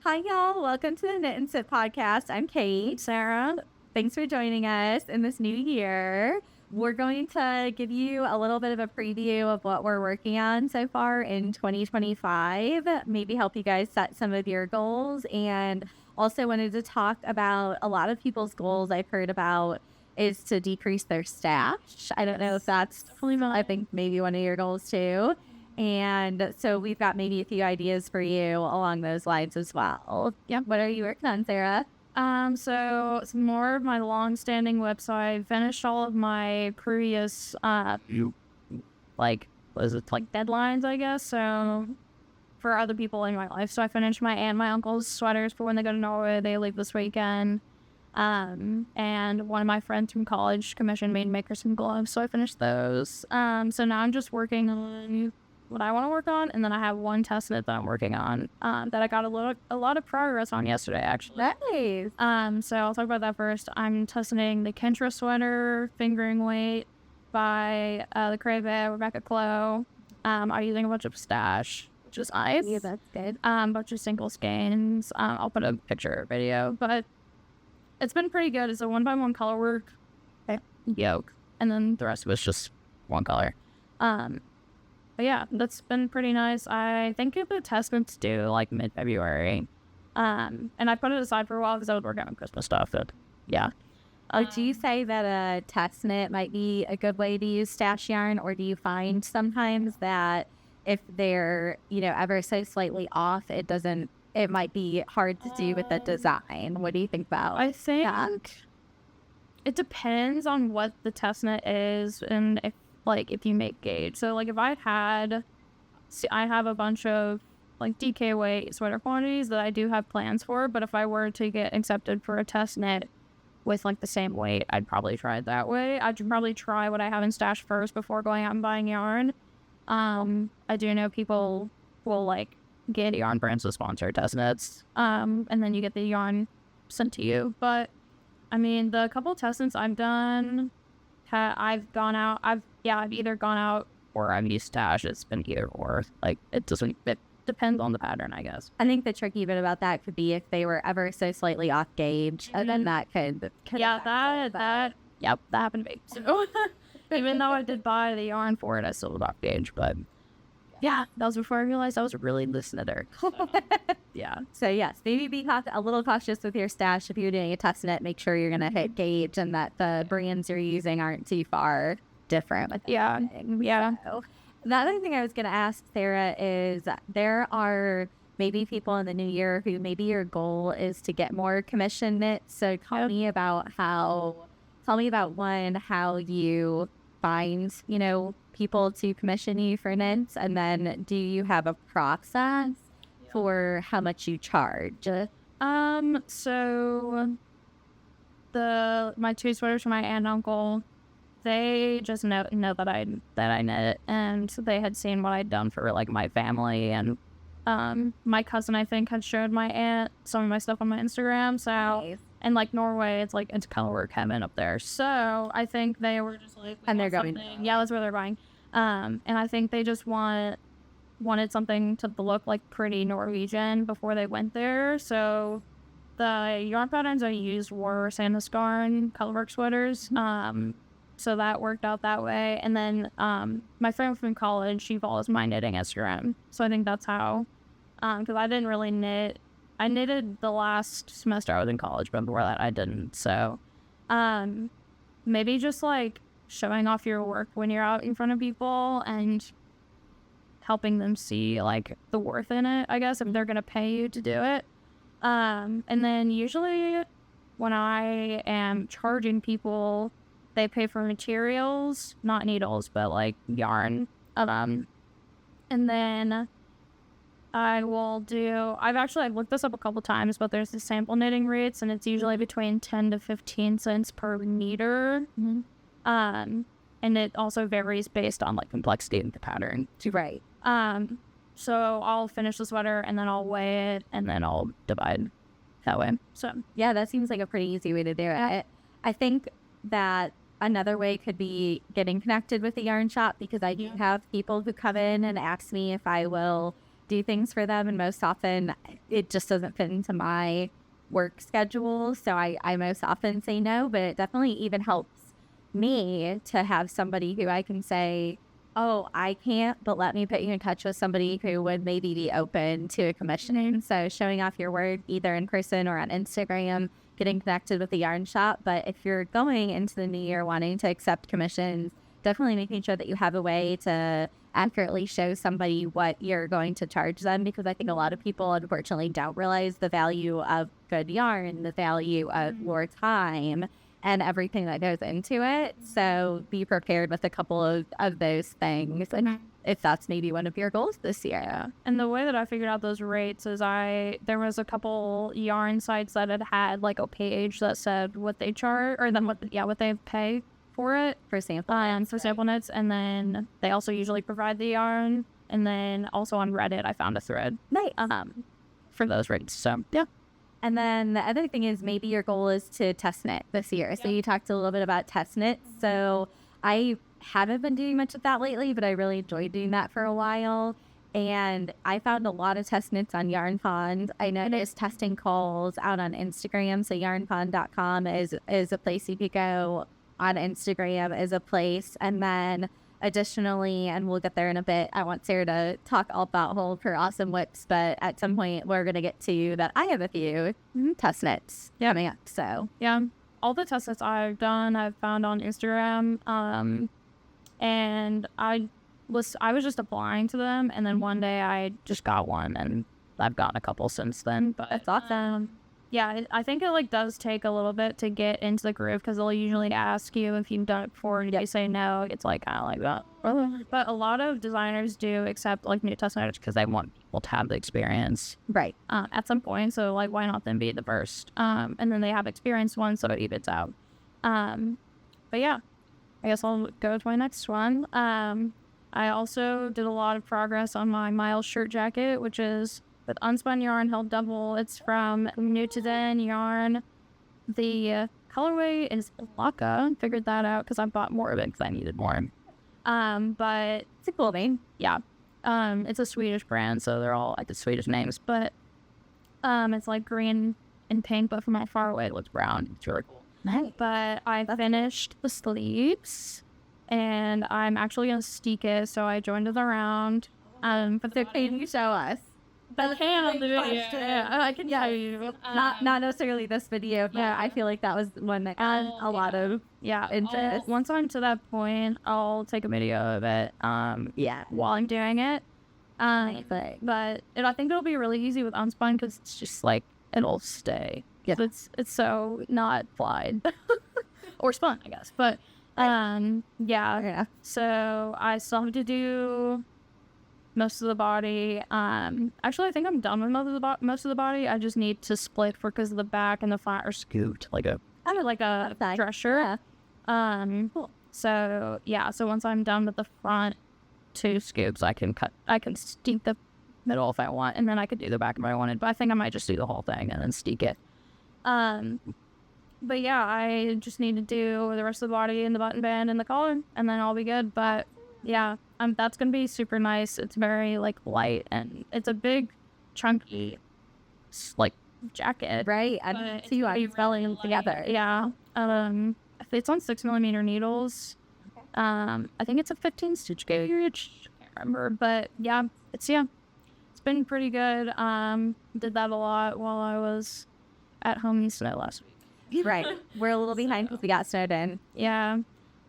Hi, y'all. Welcome to the Knit+Sip Podcast. I'm Kate. Sarah. Thanks for joining us in this new year. We're going to give you a little bit of a preview of what we're working on so far in 2025, maybe help you guys set some of your goals, and also wanted to talk about a lot of people's goals I've heard about is to decrease their stash. I don't know if that's definitely, I think maybe one of your goals too. And so we've got maybe a few ideas for you along those lines as well. Yeah. What are you working on, Sarah? So some more of my long-standing website. Finished all of my previous, deadlines, I guess. So for other people in my life. So I finished my aunt and my uncle's sweaters for when they go to Norway. They leave this weekend. And one of my friends from college commissioned me to make her some gloves. So I finished those. So now I'm just working on what I want to work on, and then I have one test knit that I'm working on that I got a lot of progress on yesterday, actually. Nice. So I'll talk about that first. I'm testing the Kintra sweater fingering weight by the Crave Rebecca Clow. I'm using a bunch of stash, which is nice. Yeah, that's good. Bunch of single skeins. I'll put a picture video, but it's been pretty good. It's a 1x1 color work yoke, and then the rest of it's just one color. But yeah, that's been pretty nice. I think the test knit's due like mid-February. And I put it aside for a while because I was working on Christmas stuff. But yeah. Do you say that a test knit might be a good way to use stash yarn, or do you find sometimes that if they're, ever so slightly off, it might be hard to do with the design? What do you think about I think that? It depends on what the test knit is and if you make gauge. So if I have a bunch of DK weight sweater quantities that I do have plans for, but if I were to get accepted for a test knit with the same weight, I'd probably try it that way. I'd probably try what I have in stash first before going out and buying yarn. I do know people will get yarn brands to sponsor test knits, and then you get the yarn sent to you. But I mean, the couple test knits I've done, I've either gone out or I've used stash. It's been either or. It depends on the pattern, I guess. I think the tricky bit about that could be if they were ever so slightly off gauge, and then that could that happened to me. So even though I did buy the yarn for it, I still was off gauge. But yeah, that was before I realized I was really listening to her. So, yeah. So yes, maybe be a little cautious with your stash. If you're doing a test knit, make sure you're going to hit gauge and that the brands you're using aren't too far different. Yeah. So, the other thing I was going to ask, Sarah, is there are maybe people in the new year who maybe your goal is to get more commission knits. So tell me about how you find, people to commission you for knits, and then do you have a process for how much you charge? So my two sweaters from my aunt and uncle, they just know that I knit, and they had seen what I'd done for my family, and my cousin I think had showed my aunt some of my stuff on my Instagram. So Nice. and Norway, it's color work heaven up there. So I think they were just And they're going. Yeah, that's where they're buying. And I think they just wanted something to look pretty Norwegian before they went there. So the yarn patterns I used were Sandnesgarn colorwork sweaters. So that worked out that way. And then my friend from college, she follows my knitting Instagram. So I think that's how, because I didn't really knit. I knitted the last semester I was in college, but before that I didn't. So maybe just showing off your work when you're out in front of people and helping them see the worth in it, I guess, if they're going to pay you to do it. And then usually when I am charging people, they pay for materials, not needles, but yarn. And then I've looked this up a couple times, but there's the sample knitting rates, and it's usually between 10 to 15 cents per meter. Mm-hmm. And it also varies based on complexity of the pattern. Right. So I'll finish the sweater and then I'll weigh it and then I'll divide that way. So yeah, that seems like a pretty easy way to do it. I think that another way could be getting connected with the yarn shop, because I do have people who come in and ask me if I will do things for them, and most often it just doesn't fit into my work schedule, so I most often say no. But it definitely even helps me to have somebody who I can say, oh, I can't, but let me put you in touch with somebody who would maybe be open to a commissioning. So showing off your work either in person or on Instagram, getting connected with the yarn shop. But if you're going into the new year wanting to accept commissions, definitely making sure that you have a way to accurately show somebody what you're going to charge them, because I think a lot of people unfortunately don't realize the value of good yarn, the value of your time, and everything that goes into it. So be prepared with a couple of those things, and if that's maybe one of your goals this year. Yeah. And the way that I figured out those rates is there was a couple yarn sites that had like a page that said what they charge, or then what they pay for it, For sample sample knits, and then they also usually provide the yarn. And then also on Reddit I found a thread for those rates. So yeah. And then the other thing is maybe your goal is to test knit this year. Yeah. So you talked a little bit about test knit. So I haven't been doing much of that lately, but I really enjoyed doing that for a while. And I found a lot of test knits on Yarn Pond. I noticed testing calls out on Instagram. So yarnpond.com is a place you could go. On Instagram is a place. And then additionally, and we'll get there in a bit, I want Sarah to talk all about all of her awesome WIPs, but at some point we're going to get to that. I have a few test knits coming up. So yeah, all the test knits I've done, I've found on Instagram. And I was just applying to them. And then one day I just got one, and I've gotten a couple since then. But that's awesome. Yeah, I think it like does take a little bit to get into the groove, because they'll usually ask you if you've done it before, and if you say no, it's like kind of like that. But a lot of designers do accept like new test knitters because they want people to have the experience, right? At some point. So like, why not then be the first? And then they have experienced ones, so it evens out. But yeah, I guess I'll go to my next one. I also did a lot of progress on my Miles shirt jacket, which is with unspun yarn held double. It's from New to Den yarn. The colorway is Laka. Figured that out because I bought more of it because I needed more. But it's a cool name. Yeah. It's a Swedish brand, so they're all like the Swedish names. But it's like green and pink, but from how far away it looks brown. It's really cool. Nice. But I finished the sleeves, and I'm actually gonna steek it. So I joined the round. But can you show us? I can on the video. Yeah, I can show you. Not necessarily this video, but I feel like that was one that got a lot of interest. Once I'm to that point, I'll take a video of it. While I'm doing it. But I think it'll be really easy with unspun because it's just like it'll stay. Yeah, it's so not plied or spun, I guess. But yeah. So I still have to do most of the body. Actually, I think I'm done with most of the body. I just need to split because the back and the front are scooped like a dress shirt. Cool. So yeah. So once I'm done with the front two scoops, I can steek the middle if I want, and then I could do the back if I wanted. But I think I might just do the whole thing and then steek it. But yeah, I just need to do the rest of the body and the button band and the collar, and then I'll be good. But yeah, that's gonna be super nice. It's very like light, and it's a big, chunky, like jacket, right? I see you selling together. Yeah. It's on 6mm needles. I think it's a 15 stitch gauge. I can't remember, but yeah, it's been pretty good. Did that a lot while I was at home in snow last week. Right. We're a little behind because we got snowed in. Yeah,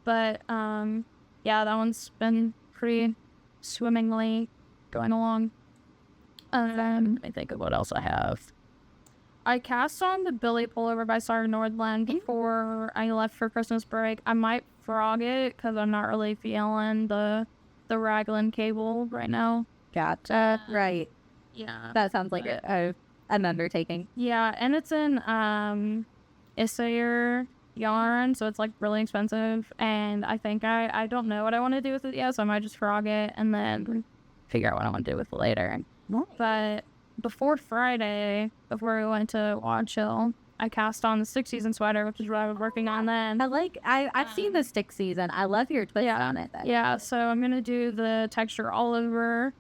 but yeah, that one's been pretty swimmingly going along. Let me think of what else I have. I cast on the Billy pullover by Sarah Nordland before I left for Christmas break. I might frog it because I'm not really feeling the raglan cable right now. Gotcha. Right. Yeah. That sounds like an undertaking. Yeah, and it's in Issayer yarn, so it's like really expensive, and I think I don't know what I want to do with it yet, so I might just frog it and then figure out what I want to do with it later. Nice. But before Friday, before we went to Wad Chill, I cast on the 6 season sweater, which is what I was working on then. I've seen the stick season. I love your twist on it. Yeah, so I'm gonna do the texture all over.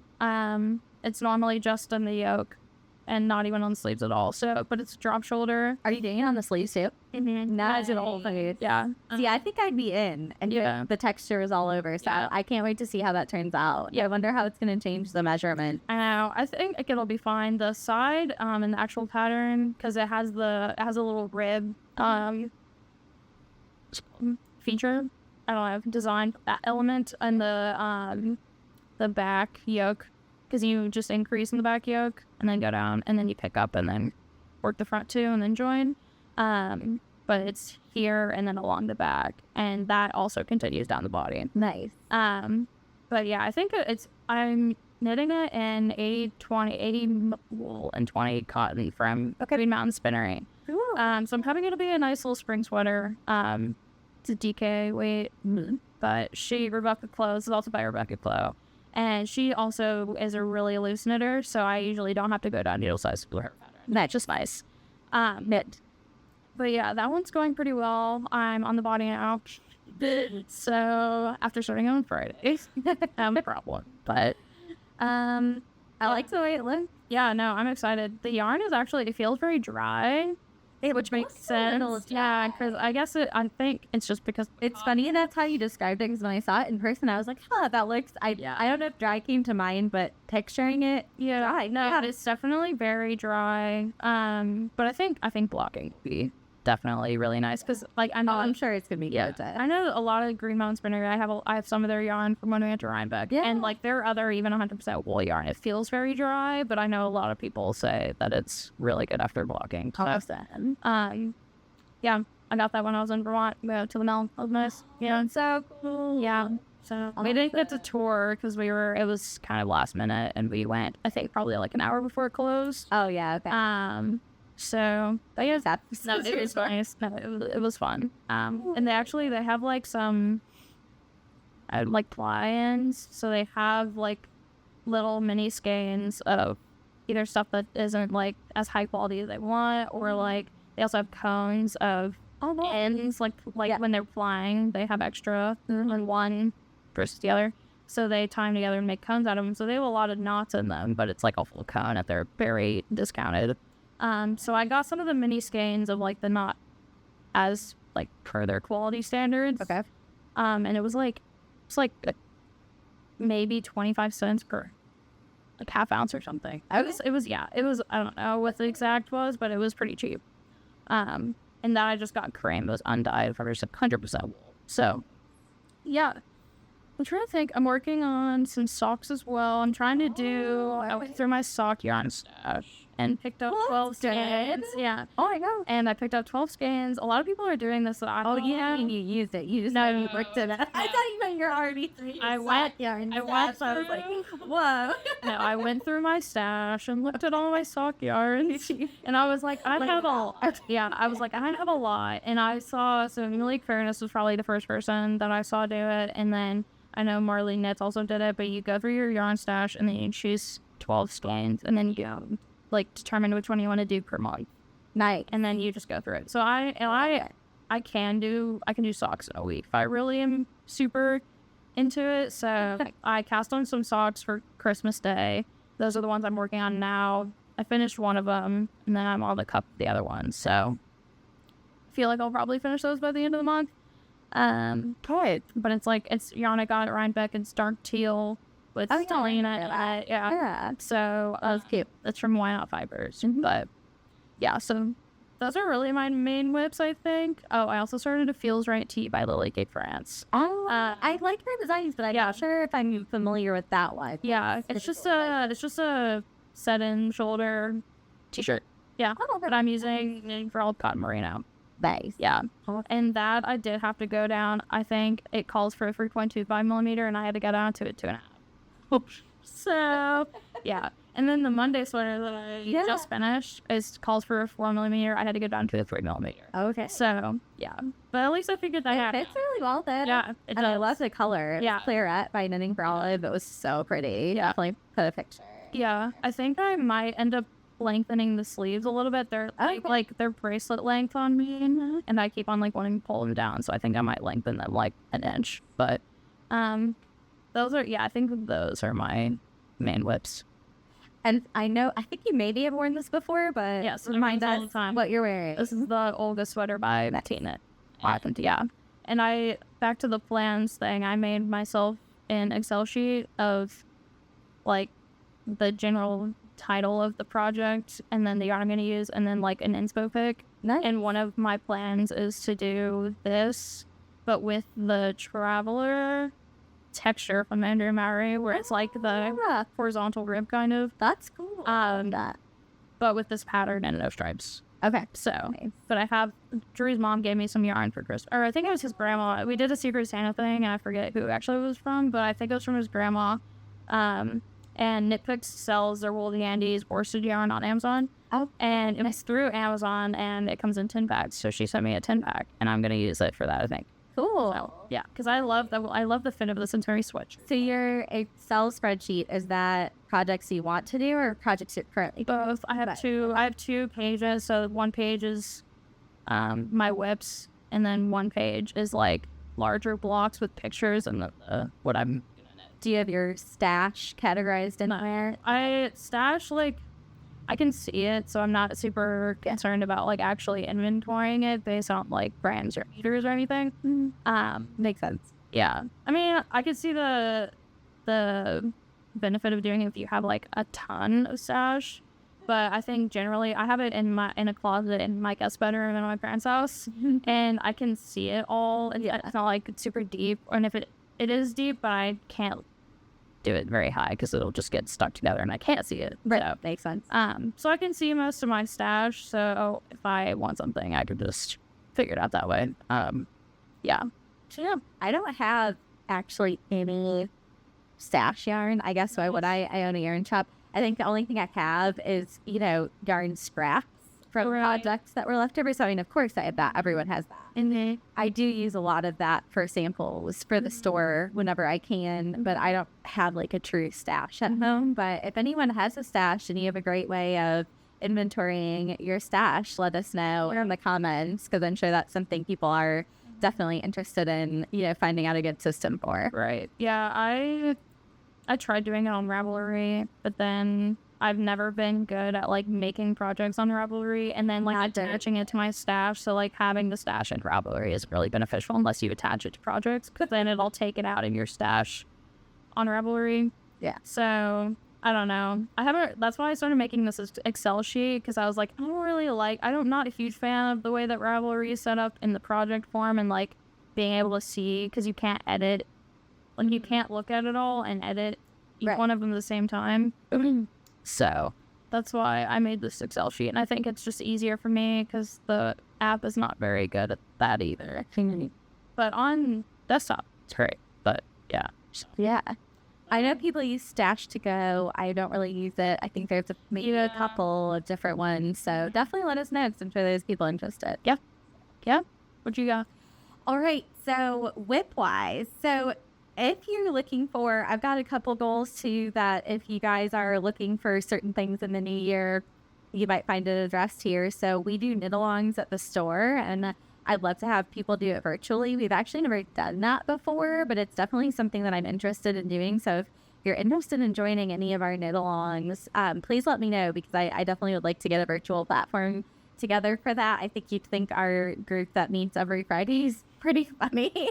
it's normally just in the yoke and not even on the sleeves at all. So, but it's drop shoulder. Are you doing it on the sleeves too? Mm-hmm. Nice. It all food. Yeah. See, I think I'd be in, and the texture is all over. So I can't wait to see how that turns out. Yeah, I wonder how it's going to change the measurement. I know. I think it'll be fine. The side and the actual pattern, because it has a little rib feature. I don't know, design that element and the back yoke, because you just increase in the back yoke and then go down and then you pick up and then work the front two and then join. But it's here and then along the back, and that also continues down the body. Nice. But yeah, I think I'm knitting it in 80 wool and 20 cotton from Green Mountain Spinnery. Cool. So I'm having it to be a nice little spring sweater. It's a DK weight, but Rebecca Clow, this is also by Rebecca Clow. And she also is a really loose knitter, so I usually don't have to go down needle size for her pattern. That's just nice. Knit. But yeah, that one's going pretty well. I'm on the body now. So after starting on Friday, I have a problem. But I like the way it looks. Yeah, no, I'm excited. The yarn is actually, it feels very dry. Which makes sense. Yeah, because I think it's just because it's funny, and that's how you described it. Because when I saw it in person, I was like, "Huh, that looks." I don't know if dry came to mind, but texturing it, dry. No, it's definitely very dry. But I think blocking will be definitely really nice, because like I know I'm sure it's gonna be good. I know a lot of Green Mountain Spinnery. I have some of their yarn from when we went to Rhinebeck, and like their other even 100% wool yarn, it feels very dry, but I know a lot of people say that it's really good after blocking. Awesome. Yeah, I got that when I was in Vermont. We went to the mill. It was nice. Yeah, so cool. Yeah. So we didn't get to tour because it was kind of last minute, and we went, I think, probably like an hour before it closed. Oh yeah. Okay. So, but yeah, it was nice. No, it was fun. And they have like some, like ply-ins. So they have like little mini skeins of either stuff that isn't like as high quality as they want, or like they also have cones of ends, like when they're flying, they have extra in one versus the other. So they tie them together and make cones out of them. So they have a lot of knots in them, but it's like a full cone at they're very discounted. So I got some of the mini skeins of like the not as like per their quality standards. Okay. And it was like maybe 25 cents per like half ounce or something. It was I don't know what the exact was, but it was pretty cheap. And then I just got cream. It was undyed from 100% wool. So yeah. I'm trying to think. I'm working on some socks as well. I'm trying to I went through my sock yarn stash and picked up 12 skeins. Yeah. Oh my god. And I picked up 12 skeins. A lot of people are doing this. I mean, you used it. You just you worked it out. I thought you meant you're already through. I went through. I was like, whoa. No, I went through my stash and looked at all my sock yarns, and I was like, I have a lot. And I saw, so Malik Fairness was probably the first person that I saw do it, and then I know Marley Knits also did it, but you go through your yarn stash and then you choose 12 skeins, and then you like determine which one you want to do per month. Nice. And then you just go through it. So I can do socks in a week if I really am super into it. So I cast on some socks for Christmas Day. Those are the ones I'm working on now. I finished one of them, and then I'm on the other one. So I feel like I'll probably finish those by the end of the month. But it's yarn I got at Rhinebeck. It's dark teal with Selena. Yeah. So that's cute. That's from Why Not Fibers. But yeah, so those are really my main whips, I think. Oh, I also started a Feels Right tee by Lily Kate France. I like her designs, but I'm not sure if I'm familiar with that one. Yeah, it's just a set-in shoulder t-shirt. Yeah, but I'm using for all cotton merino. Nice. Yeah. And that I did have to go down. I think it calls for a 3.25 millimeter, and I had to get down to a 2.5. So, yeah. And then the Monday sweater that I just finished calls for a 4 millimeter. I had to go down to a 3 millimeter. Okay. So, yeah. But at least I figured that out. It's really well done. Yeah. And I love the color. Yeah. Claret by Knitting for Olive. It was so pretty. Yeah. Definitely put a picture. Yeah. I think I might end up lengthening the sleeves a little bit. They're like they're bracelet length on me, and I keep on like wanting to pull them down, so I think I might lengthen them like an inch. But I think those are my main whips. And I think you maybe have worn this before, but Yes, remind all the us time. what you're wearing. This is the Olga sweater by Tina. Yeah. And back to the plans thing, I made myself an Excel sheet of like the general title of the project and then the yarn I'm going to use and then like an inspo pic. Nice. And one of my plans is to do this, but with the Traveler texture from Andrew Murray, where it's like the horizontal rib kind of. That's cool. But with this pattern and no stripes. Okay. So, nice. But Drew's mom gave me some yarn for Christmas. Or I think it was his grandma. We did a Secret Santa thing, and I forget who actually it was from, but I think it was from his grandma. And Knit+Sip sells their woolly Andes worsted yarn on Amazon. Oh. And it was through Amazon, and it comes in 10 packs. So she sent me a 10 pack, and I'm going to use it for that, I think. Cool. So, yeah, because I love the fit of this entire switch. So your Excel spreadsheet, is that projects you want to do or projects you're currently doing? Both. I have two pages. So one page is my WIPs, and then one page is like larger blocks with pictures and what I'm doing in it. Do you have your stash categorized in there? I stash I can see it, so I'm not super concerned about like actually inventorying it based on like grams or meters or anything. Makes sense. Yeah, I mean, I could see the benefit of doing it if you have like a ton of stash, but I think generally I have it in a closet in my guest bedroom in my parents' house, and I can see it all. And it's not like it's super deep, and if it is deep, but I can't do it very high because it'll just get stuck together and I can't see it. Right. So, makes sense. So I can see most of my stash. So if I want something, I could just figure it out that way. Yeah. So yeah, I don't have actually any stash yarn. I guess why would I own a yarn shop? I think the only thing I have is, yarn scraps from projects that were left over. So I mean, of course I have that. Everyone has that. and I do use a lot of that for samples for the store whenever I can, but I don't have like a true stash at home. But if anyone has a stash and you have a great way of inventorying your stash, let us know in the comments, because I'm sure that's something people are definitely interested in, finding out a good system for. Right. Yeah, I tried doing it on Ravelry, but then I've never been good at like making projects on Ravelry and then like attaching it to my stash. So like having the stash in Ravelry is really beneficial unless you attach it to projects, because then it'll take it out of your stash on Ravelry. Yeah. So I don't know. That's why I started making this Excel sheet, because I was like, I'm not a huge fan of the way that Ravelry is set up in the project form and like being able to see, because you can't edit, like you can't look at it all and edit each one of them at the same time. So that's why I made this Excel sheet, and I think it's just easier for me because the app is not very good at that either. But on desktop, it's great. But yeah. So. Yeah. I know people use Stash to Go. I don't really use it. I think there's maybe a couple of different ones. So definitely let us know, because I'm sure there's people interested. Yeah. Yeah. What you got? All right. So WIP-wise. So if you're looking for, I've got a couple goals too, that if you guys are looking for certain things in the new year, you might find it addressed here. So we do knit-alongs at the store, and I'd love to have people do it virtually. We've actually never done that before, but it's definitely something that I'm interested in doing. So if you're interested in joining any of our knit-alongs, please let me know, because I definitely would like to get a virtual platform together for that. I think you'd think our group that meets every Friday is pretty funny.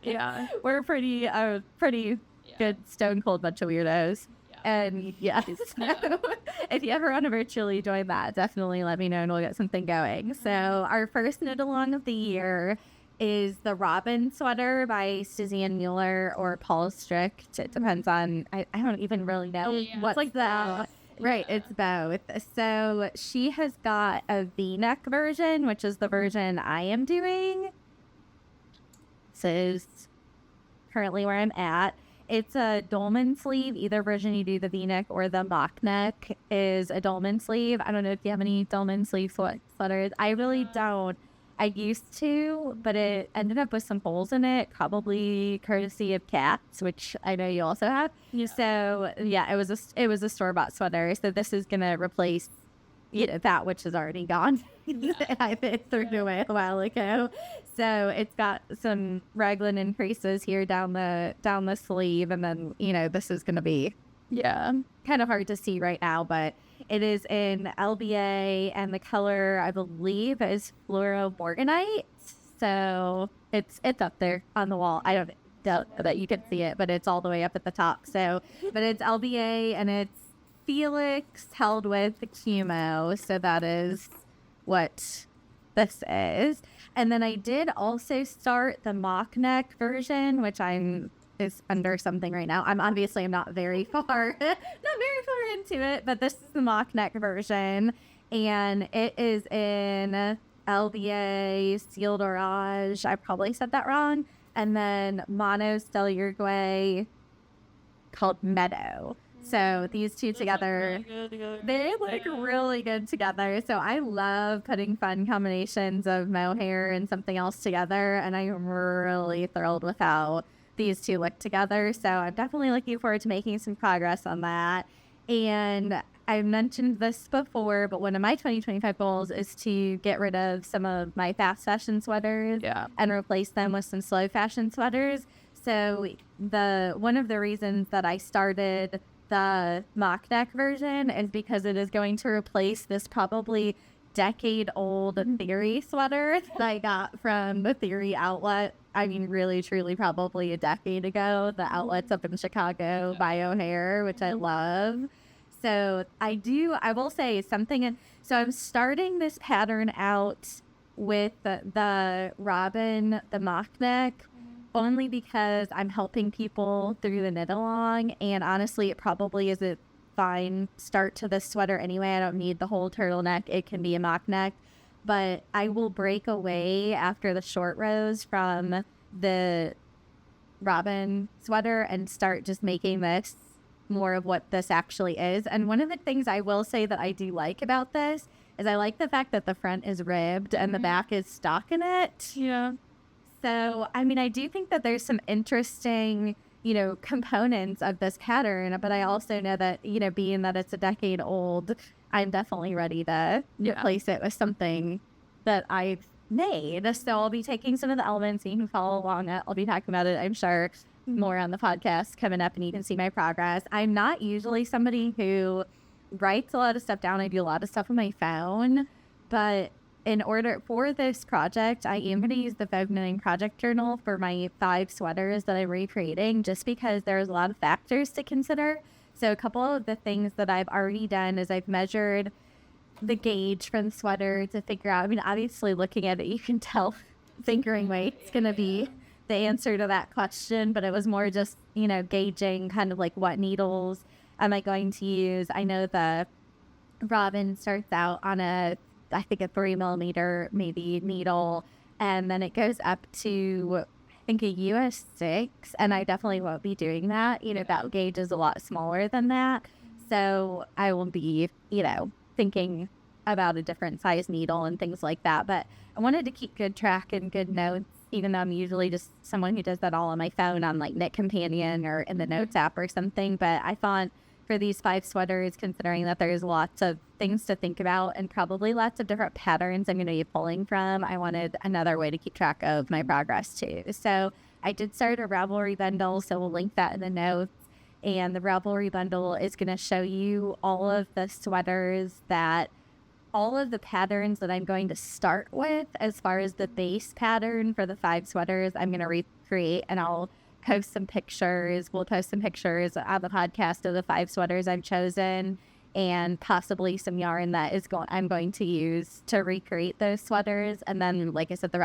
Yeah. We're pretty good stone cold bunch of weirdos. And so if you ever want to virtually join that, definitely let me know and we'll get something going. So our first knit along of the year is the Robin sweater by Suzanne Mueller or Paul Strict. It depends on, I don't even really know what's like the right, it's both. So she has got a V-neck version, which is the version I am doing. This is currently where I'm at. It's a dolman sleeve. Either version you do, the V-neck or the mock neck, is a dolman sleeve. I don't know if you have any dolman sleeve sweaters. I really don't. I used to, but it ended up with some holes in it, probably courtesy of cats, which I know you also have. Yeah. So yeah, it was a store-bought sweater. So this is gonna replace that which is already gone. I threw it away a while ago. So it's got some raglan increases here down the sleeve, and then this is gonna be Yeah. kind of hard to see right now, but it is in LBA, and the color, I believe, is Fluoro Morganite. So it's up there on the wall. I don't know that you can see it, but it's all the way up at the top. So, but it's LBA, and it's Felix held with the Cumo. So that is what this is. And then I did also start the mock neck version, which is under something right now. I'm not very far, into it, but this is the mock neck version, and it is in LBA, Steel Dorage. I probably said that wrong. And then Mono Stel Uruguay called Meadow. So these two together, they look really good together. So I love putting fun combinations of mohair and something else together, and I'm really thrilled with how these two look together. So I'm definitely looking forward to making some progress on that. And I mentioned this before, but one of my 2025 goals is to get rid of some of my fast fashion sweaters and replace them with some slow fashion sweaters. So one of the reasons that I started the mock neck version is because it is going to replace this probably decade-old Theory sweater that I got from the Theory outlet. I mean, really, truly, probably a decade ago. The outlet's up in Chicago by O'Hare, which I love. So I will say something. So I'm starting this pattern out with the Robin, the mock neck, only because I'm helping people through the knit along. And honestly, it probably is a fine start to this sweater anyway. I don't need the whole turtleneck. It can be a mock neck. But I will break away after the short rows from the Robin sweater and start just making this more of what this actually is. And one of the things I will say that I do like about this is I like the fact that the front is ribbed and the back is stockinette. Yeah. So, I mean, I do think that there's some interesting, components of this pattern, but I also know that, being that it's a decade old, I'm definitely ready to replace it with something that I've made. So I'll be taking some of the elements, and you can follow along. I'll be talking about it, I'm sure, more on the podcast coming up, and you can see my progress. I'm not usually somebody who writes a lot of stuff down. I do a lot of stuff on my phone, but in order for this project, I am going to use the Vogue Knitting Project Journal for my 5 sweaters that I'm recreating, just because there's a lot of factors to consider. So a couple of the things that I've already done is I've measured the gauge for the sweater to figure out, obviously looking at it, you can tell fingering weight's going to be the answer to that question, but it was more just, gauging kind of like what needles am I going to use. I know the Robin starts out on a 3mm maybe needle, and then it goes up to I think a US 6, and I definitely won't be doing that. That gauge is a lot smaller than that, so I will be thinking about a different size needle and things like that. But I wanted to keep good track and good notes, even though I'm usually just someone who does that all on my phone on like Knit Companion or in the Notes app or something. But I thought for these 5 sweaters, considering that there's lots of things to think about and probably lots of different patterns I'm going to be pulling from, I wanted another way to keep track of my progress too. So I did start a Ravelry bundle, so we'll link that in the notes. And the Ravelry bundle is going to show you all of the patterns that I'm going to start with as far as the base pattern for the 5 sweaters I'm going to recreate, and I'll post some pictures. We'll post some pictures on the podcast of the 5 sweaters I've chosen, and possibly some yarn that I'm going to use to recreate those sweaters. And then, like I said, the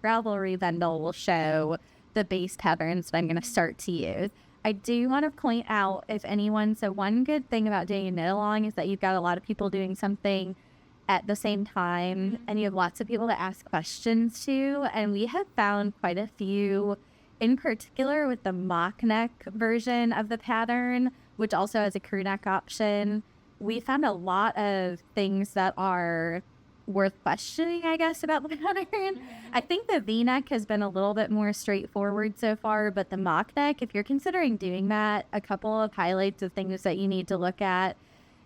Ravelry bundle will show the base patterns that I'm going to start to use. I do want to point out, so one good thing about doing a knit along is that you've got a lot of people doing something at the same time, and you have lots of people to ask questions to. And we have found quite a few, in particular with the mock neck version of the pattern, which also has a crew neck option. We found a lot of things that are worth questioning, I guess, about the pattern. I think the V-neck has been a little bit more straightforward so far, but the mock neck, if you're considering doing that, a couple of highlights of things that you need to look at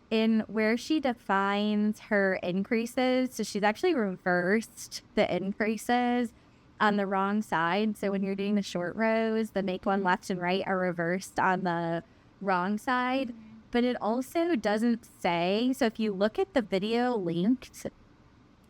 in where she defines her increases. So she's actually reversed the increases on the wrong side. So when you're doing the short rows, the make one left and right are reversed on the wrong side, but it also doesn't say. So if you look at the video linked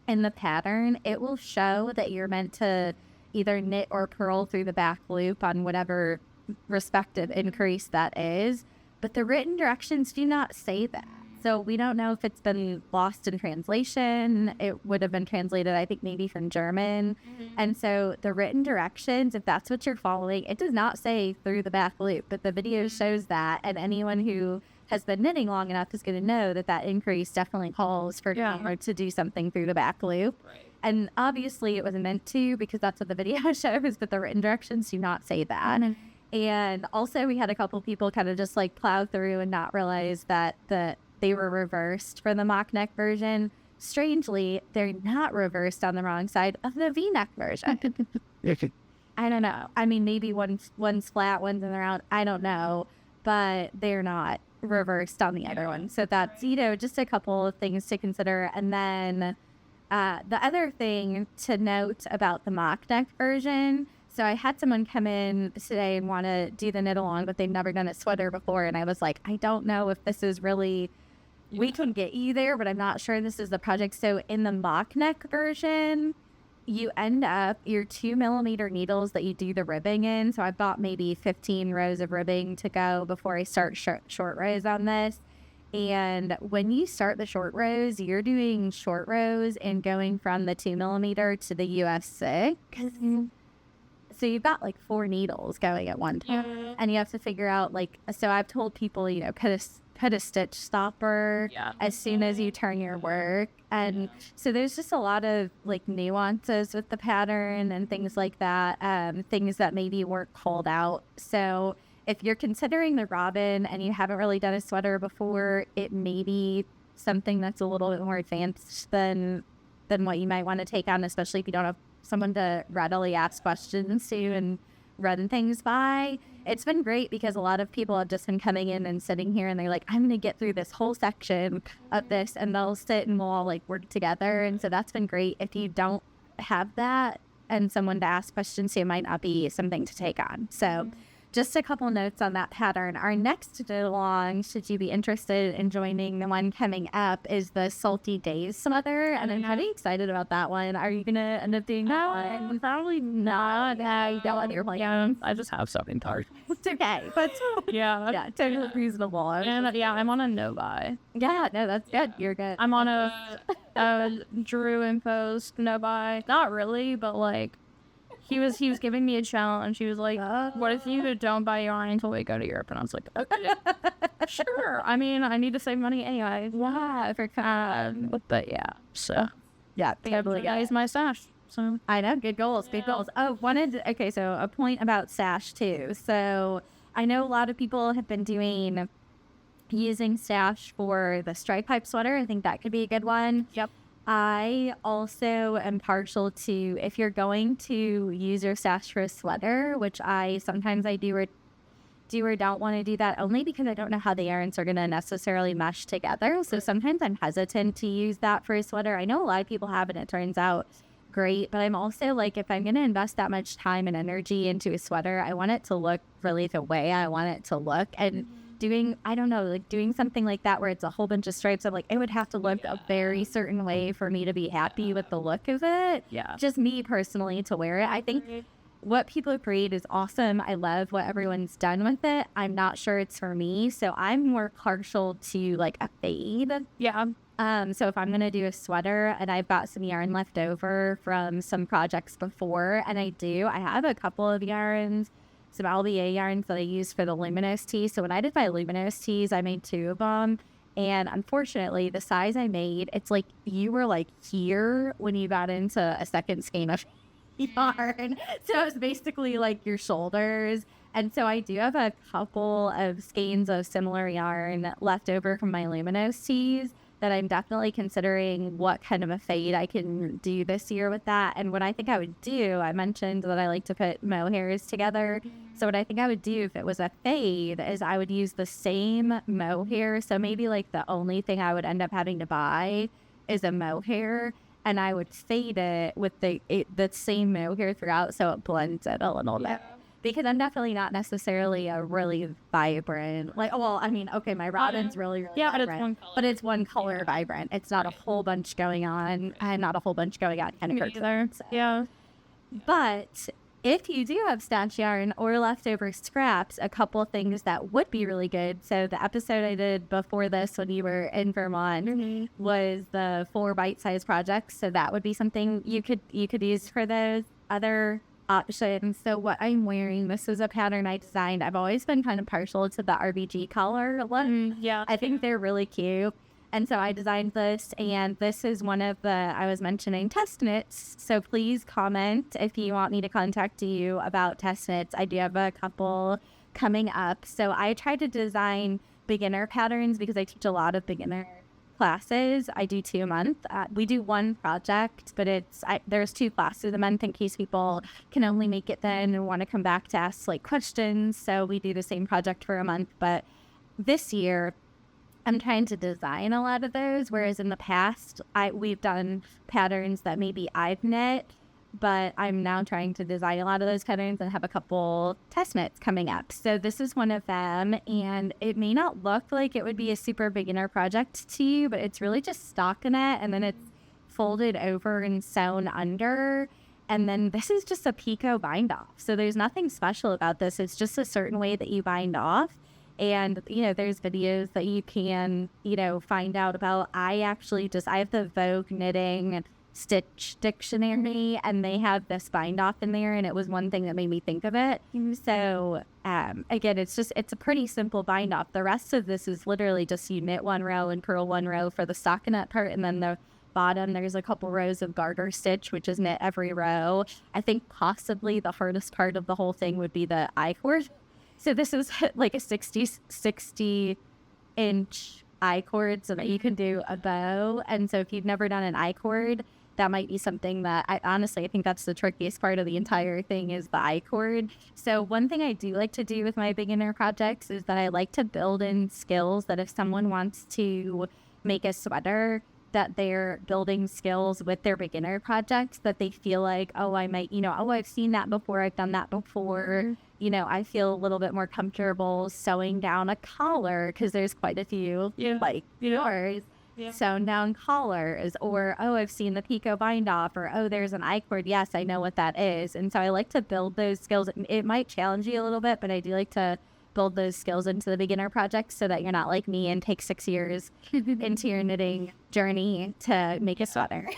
in the pattern, it will show that you're meant to either knit or purl through the back loop on whatever respective increase that is. But the written directions do not say that. So we don't know if it's been lost in translation. It would have been translated, I think, maybe from German. And so the written directions, if that's what you're following, it does not say through the back loop, but the video shows that. And anyone who has been knitting long enough is going to know that that increase definitely calls for to do something through the back loop. Right. And obviously it wasn't meant to, because that's what the video shows, but the written directions do not say that. And also we had a couple people kind of just like plow through and not realize that they were reversed for the mock neck version. Strangely, they're not reversed on the wrong side of the V-neck version. I don't know. I mean, maybe one's flat, one's in the round. I don't know. But they're not reversed on the other one. So that's, just a couple of things to consider. And then the other thing to note about the mock neck version, so I had someone come in today and want to do the knit along, but they've never done a sweater before. And I was like, I don't know if this is really, we can get you there, but I'm not sure this is the project. So in the mock neck version, you end up your 2mm needles that you do the ribbing in. So I've got maybe 15 rows of ribbing to go before I start short rows on this. And when you start the short rows, you're doing short rows and going from the 2mm to the US6. So you've got like 4 needles going at one time, and you have to figure out so I've told people, put a stitch stopper as soon as you turn your work. And so there's just a lot of nuances with the pattern and things like that, things that maybe weren't called out. So if you're considering the robin and you haven't really done a sweater before, it may be something that's a little bit more advanced than what you might want to take on, especially if you don't have someone to readily ask questions to and run things by. It's been great because a lot of people have just been coming in and sitting here and they're like, I'm going to get through this whole section of this, and they'll sit and we'll all work together. And so that's been great. If you don't have that and someone to ask questions to, it might not be something to take on. So just a couple notes on that pattern. Our next knit along, should you be interested in joining the one coming up, is the Salty Days sweater, and I'm pretty excited about that one. Are you gonna end up doing that one? Probably not. You don't want your plan. I just have something hard. It's okay, but yeah, totally reasonable. And I'm on a no-buy. Yeah, no, that's good. You're good. I'm on a Drew imposed no-buy. Not really, but he was giving me a challenge. He was like, what if you don't buy yarn until we go to Europe? And I was like, okay, sure. I mean, I need to save money anyway. Yeah, but yeah, so. Yeah, totally. That is my stash. So I know, good goals, good goals. Oh, so a point about stash too. So I know a lot of people have been using stash for the stripe pipe sweater. I think that could be a good one. Yep. I also am partial to, if you're going to use your stash for a sweater, which sometimes I do or don't want to do that, only because I don't know how the yarns are going to necessarily mesh together. So sometimes I'm hesitant to use that for a sweater. I know a lot of people have, and it turns out great, but I'm also if I'm going to invest that much time and energy into a sweater, I want it to look really the way I want it to look. And doing something like that where it's a whole bunch of stripes, it would have to look a very certain way for me to be happy with the look of it. Yeah. Just me personally to wear it. I think what people create is awesome. I love what everyone's done with it. I'm not sure it's for me. So I'm more partial to a fade. Yeah. So if I'm going to do a sweater and I've got some yarn left over from some projects before, and I have a couple of yarns, some LBA yarns that I used for the luminous tee. So when I did my luminous tees, I made 2 of them. And unfortunately, the size I made, it's you were here when you got into a second skein of yarn. So it's basically your shoulders. And so I do have a couple of skeins of similar yarn left over from my luminous tees that I'm definitely considering what kind of a fade I can do this year with that. And what I think I would do, I mentioned that I like to put mohairs together. So what I think I would do if it was a fade is I would use the same mohair. So maybe the only thing I would end up having to buy is a mohair, and I would fade it with the same mohair throughout so it blends it a little bit. because I'm definitely not necessarily a really vibrant, like, well, I mean, okay, my robin's really, really vibrant, but it's one color vibrant. It's not a whole bunch going on, and not a whole bunch going on kind of either. So. Yeah. But if you do have stash yarn or leftover scraps, a couple things that would be really good. So the episode I did before this when you were in Vermont was the 4 bite-sized projects. So that would be something you could use for those other options. So what I'm wearing, this is a pattern I designed. I've always been kind of partial to the RBG color look. Yeah. I think they're really cute. And so I designed this, and this is one of the, I was mentioning test knits. So please comment if you want me to contact you about test knits. I do have a couple coming up. So I try to design beginner patterns because I teach a lot of beginner classes. I do 2 a month. We do 1 project, but there's 2 classes a month in case people can only make it then and want to come back to ask like questions. So we do the same project for a month. But this year, I'm trying to design a lot of those, whereas in the past, we've done patterns that maybe I've knit, but I'm now trying to design a lot of those patterns and have a couple test knits coming up. So this is one of them, and it may not look like it would be a super beginner project to you, but it's really just stockinette, and then it's folded over and sewn under. And then this is just a picot bind off. So there's nothing special about this. It's just a certain way that you bind off. And, there's videos that you can, find out about. I have the Vogue Knitting Stitch Dictionary, and they have this bind off in there, and it was one thing that made me think of it. So, again, it's a pretty simple bind off. The rest of this is literally just you knit 1 row and purl 1 row for the stockinette part, and then the bottom, there's a couple rows of garter stitch, which is knit every row. I think possibly the hardest part of the whole thing would be the I-cord. So this is like a 60 inch I-cord so that you can do a bow. And so if you've never done an I-cord, that might be something that I think that's the trickiest part of the entire thing is the I-cord. So one thing I do like to do with my beginner projects is that I like to build in skills that if someone wants to make a sweater, that they're building skills with their beginner projects, that they feel like, oh, I might, I've seen that before, I've done that before. I feel a little bit more comfortable sewing down a collar because there's quite a few like yours. Sewn down collars, or I've seen the picot bind off, or there's an I-cord. Yes, I know what that is. And so I like to build those skills. It might challenge you a little bit, but I do like to build those skills into the beginner projects so that you're not like me and take 6 years into your knitting journey to make a sweater.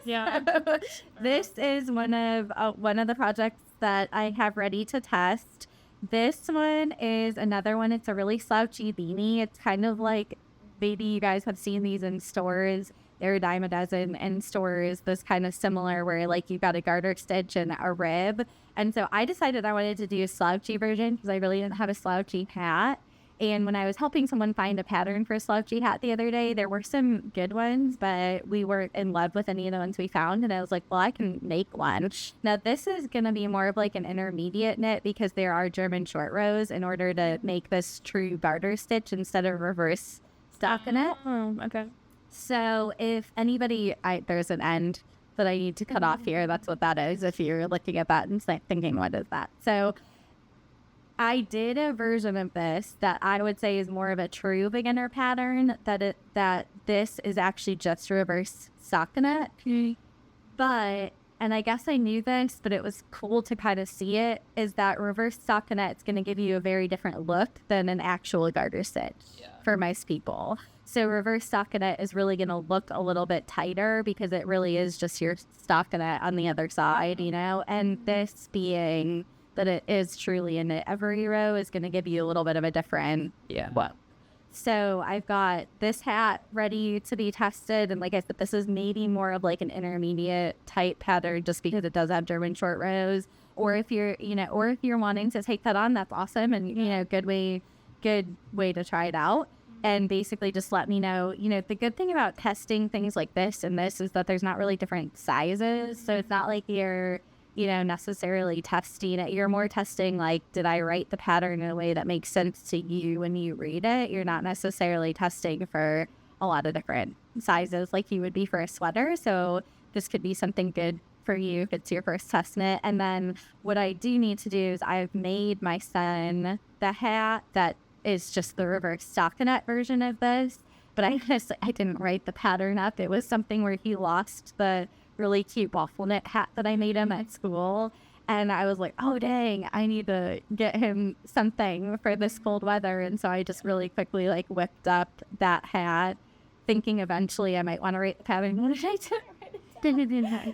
Yeah. So, this is one of the projects that I have ready to test. This one is another one. It's a really slouchy beanie. It's kind of like, maybe you guys have seen these in stores. They're a dime a dozen in stores. This kind of similar where like you've got a garter stitch and a rib. And so I decided I wanted to do a slouchy version because I really didn't have a slouchy hat. And when I was helping someone find a pattern for a slouchy hat the other day, there were some good ones, but we weren't in love with any of the ones we found. And I was like, well, I can make one. Now, this is going to be more of like an intermediate knit because there are German short rows in order to make this true garter stitch instead of reverse stockinette. Oh, okay. So if anybody, there's an end that I need to cut off here. That's what that is. If you're looking at that and thinking, what is that? So I did a version of this that I would say is more of a true beginner pattern, that this is actually just reverse stockinette. But, and I guess I knew this, but it was cool to kind of see it, is that reverse stockinette is going to give you a very different look than an actual garter stitch for most people. So reverse stockinette is really going to look a little bit tighter because it really is just your stockinette on the other side, and this being that it is truly a knit every row is going to give you a little bit of a different look. So I've got this hat ready to be tested. And like I said, this is maybe more of like an intermediate type pattern just because it does have German short rows. Or if you're, or if you're wanting to take that on, that's awesome. And, good way to try it out. And basically just let me know, the good thing about testing things like this and this is that there's not really different sizes. So it's not like you're, necessarily testing it. You're more testing like, did I write the pattern in a way that makes sense to you when you read it? You're not necessarily testing for a lot of different sizes like you would be for a sweater. So this could be something good for you if it's your first test knit. And then what I do need to do is I've made my son the hat that is just the reverse stockinette version of this. But I didn't write the pattern up. It was something where he lost the really cute waffle knit hat that I made him at school. And I was like, oh, dang, I need to get him something for this cold weather. And so I just really quickly like whipped up that hat, thinking eventually I might want to write the pattern. What did I do?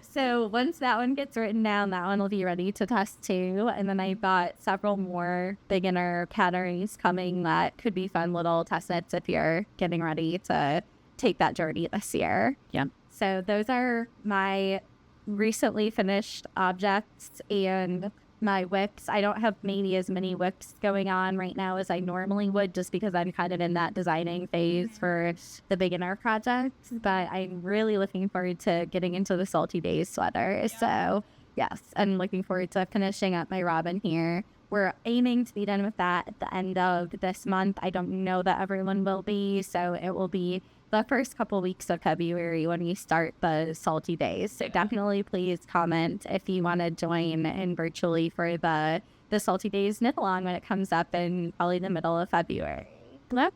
So once that one gets written down, that one will be ready to test too. And then I've got several more beginner patterns coming that could be fun little test knits if you're getting ready to take that journey this year. Yeah. So those are my recently finished objects and my WIPs. I don't have maybe as many WIPs going on right now as I normally would, just because I'm kind of in that designing phase for the beginner projects. But I'm really looking forward to getting into the Salty Days sweater. So yes, I'm looking forward to finishing up my robin here. We're aiming to be done with that at the end of this month. I don't know that everyone will be, so it will be the first couple weeks of February when we start the Salty Days. So definitely please comment if you want to join in virtually for the Salty Days knit along when it comes up in probably the middle of February. Yep.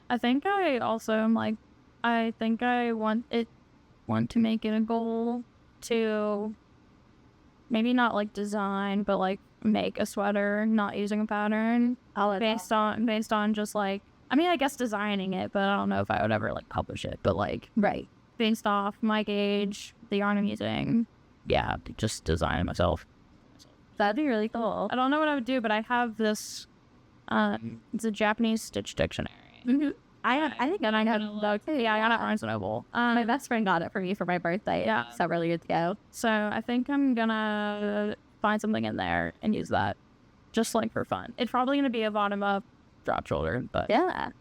I think I also am like, I think I want to make it a goal to maybe not like design, but like make a sweater not using a pattern based on just like, I mean, I guess designing it, but I don't know if I would ever like publish it, but like Right. based off my gauge, the yarn I'm using, yeah, just design it myself. That'd be really cool. I don't know what I would do, but I have this it's a Japanese stitch dictionary. Mm-hmm. I think I have Yeah, I got it at Barnes & Noble. my best friend got it for me for my birthday several years ago. So I think I'm gonna find something in there and use that just like for fun. It's probably gonna be a bottom up drop shoulder, but Yeah.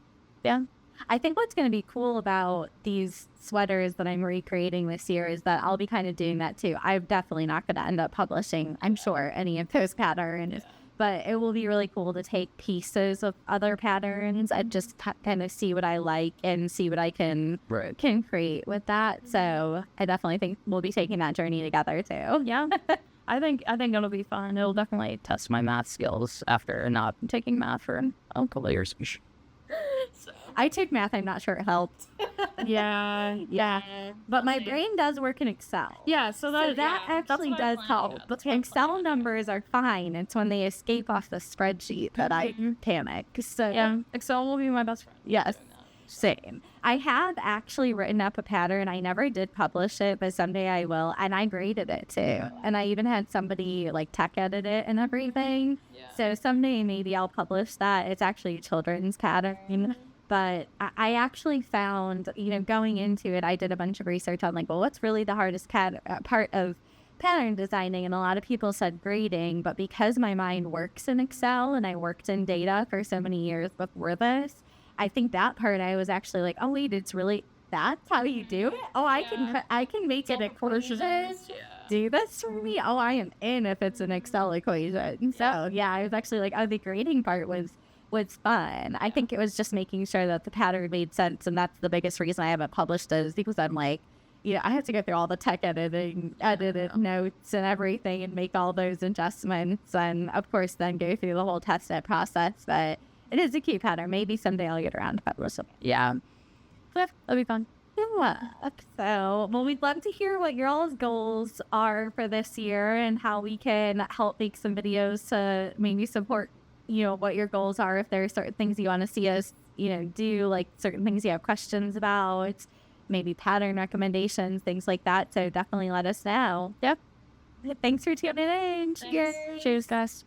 I think what's going to be cool about these sweaters that I'm recreating this year is that I'll be kind of doing that too. I'm definitely not going to end up publishing, I'm sure, any of those patterns, but it will be really cool to take pieces of other patterns and just kind of see what I like and see what I can create with that. So I definitely think we'll be taking that journey together too. yeah. I think it'll be fun. It'll definitely test my math skills after not taking math for a couple of years. I took math. I'm not sure it helped. Yeah. But my brain does work in Excel. Yeah, so that actually does help. But the Excel numbers are fine. It's when they escape off the spreadsheet that I panic. So yeah, Excel will be my best friend. Yes. Same. I have actually written up a pattern. I never did publish it, but someday I will. And I graded it too. And I even had somebody like tech edit it and everything. So someday maybe I'll publish that. It's actually a children's pattern. But I actually found, going into it, I did a bunch of research on like, well, what's really the hardest part of pattern designing? And a lot of people said grading, but because my mind works in Excel and I worked in data for so many years before this, I think that part I was actually like, oh wait, it's really, that's how you do it? Oh, I can make it equations. Do this for me? Oh, I am in if it's an Excel equation. So yeah, I was actually like, oh, the grading part was fun. I think it was just making sure that the pattern made sense, and that's the biggest reason I haven't published it, is because I'm like, I have to go through all the tech edited notes and everything and make all those adjustments, and of course then go through the whole test net process. But it is a cute pattern. Maybe someday I'll get around to publish it. Yeah. That'll be fun. Yeah. So, well, we'd love to hear what your all's goals are for this year and how we can help make some videos to maybe support, what your goals are. If there are certain things you want to see us, do, like certain things you have questions about, maybe pattern recommendations, things like that. So definitely let us know. Yep. Thanks for tuning in. Cheers. Cheers, guys.